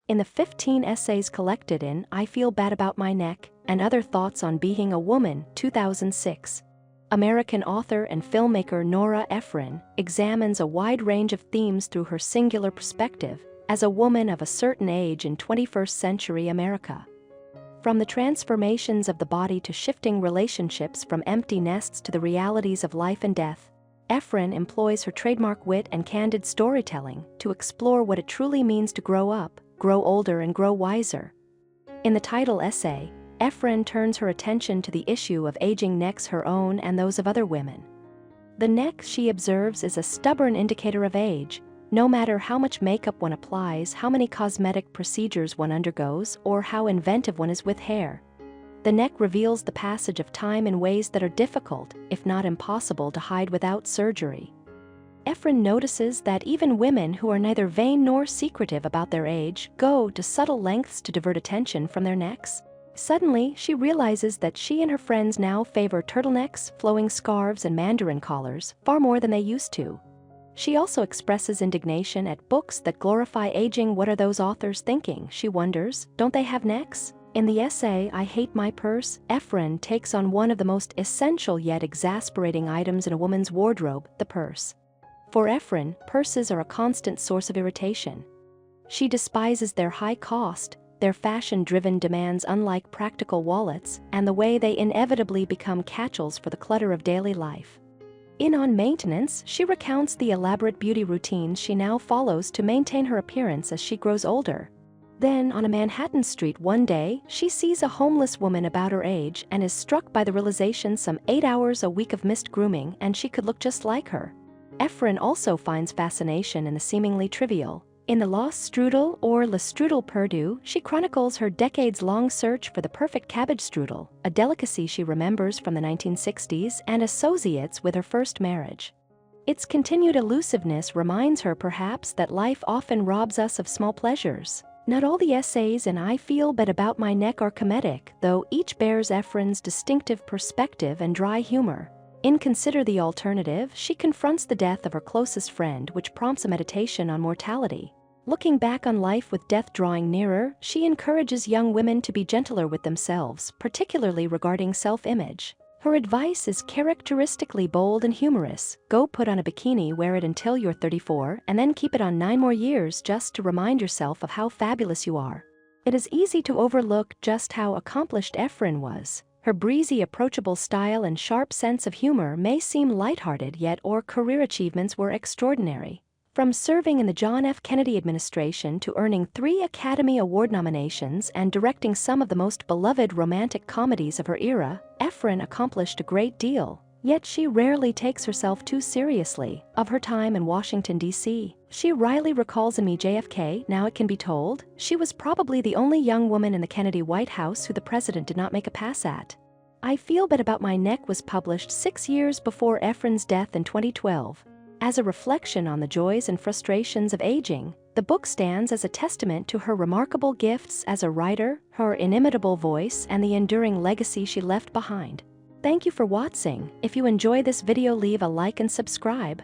In the 15 essays collected in I Feel Bad About My Neck and Other Thoughts on Being a Woman, 2006, American author and filmmaker Nora Ephron examines a wide range of themes through her singular perspective as a woman of a certain age in 21st century America. From the transformations of the body to shifting relationships, from empty nests to the realities of life and death, Ephron employs her trademark wit and candid storytelling to explore what it truly means to grow up, grow older, and grow wiser. In the title essay, Ephron turns her attention to the issue of aging necks, her own and those of other women. The neck, she observes, is a stubborn indicator of age, no matter how much makeup one applies, how many cosmetic procedures one undergoes, or how inventive one is with hair. The neck reveals the passage of time in ways that are difficult, if not impossible, to hide without surgery. Ephron notices that even women who are neither vain nor secretive about their age go to subtle lengths to divert attention from their necks. Suddenly, she realizes that she and her friends now favor turtlenecks, flowing scarves, and mandarin collars far more than they used to. She also expresses indignation at books that glorify aging. What are those authors thinking, she wonders? Don't they have necks? In the essay I Hate My Purse, Ephron takes on one of the most essential yet exasperating items in a woman's wardrobe, the purse. For Ephron, purses are a constant source of irritation. She despises their high cost, their fashion-driven demands unlike practical wallets, and the way they inevitably become catch-alls for the clutter of daily life. In On Maintenance, she recounts the elaborate beauty routines she now follows to maintain her appearance as she grows older. Then, on a Manhattan street one day, she sees a homeless woman about her age and is struck by the realization some 8 hours a week of missed grooming and she could look just like her. Ephron also finds fascination in the seemingly trivial. In the Lost Strudel, or Le Strudel Perdu, she chronicles her decades-long search for the perfect cabbage strudel, a delicacy she remembers from the 1960s and associates with her first marriage. Its continued elusiveness reminds her perhaps that life often robs us of small pleasures. Not all the essays in I Feel Bad About My Neck are comedic, though each bears Ephron's distinctive perspective and dry humor. In Consider the Alternative, she confronts the death of her closest friend, which prompts a meditation on mortality. Looking back on life with death drawing nearer, she encourages young women to be gentler with themselves, particularly regarding self-image. Her advice is characteristically bold and humorous. Go put on a bikini, wear it until you're 34, and then keep it on 9 more years just to remind yourself of how fabulous you are. It is easy to overlook just how accomplished Ephron was. Her breezy, approachable style and sharp sense of humor may seem lighthearted, yet her career achievements were extraordinary. From serving in the John F. Kennedy administration to earning 3 Academy Award nominations and directing some of the most beloved romantic comedies of her era, Ephron accomplished a great deal. Yet she rarely takes herself too seriously. Of her time in Washington, D.C., she wryly recalls in Me JFK, Now It Can Be Told, she was probably the only young woman in the Kennedy White House who the president did not make a pass at. I Feel Bad About My Neck was published 6 years before Ephron's death in 2012. As a reflection on the joys and frustrations of aging, the book stands as a testament to her remarkable gifts as a writer, her inimitable voice, and the enduring legacy she left behind. Thank you for watching. If you enjoy this video, leave a like and subscribe.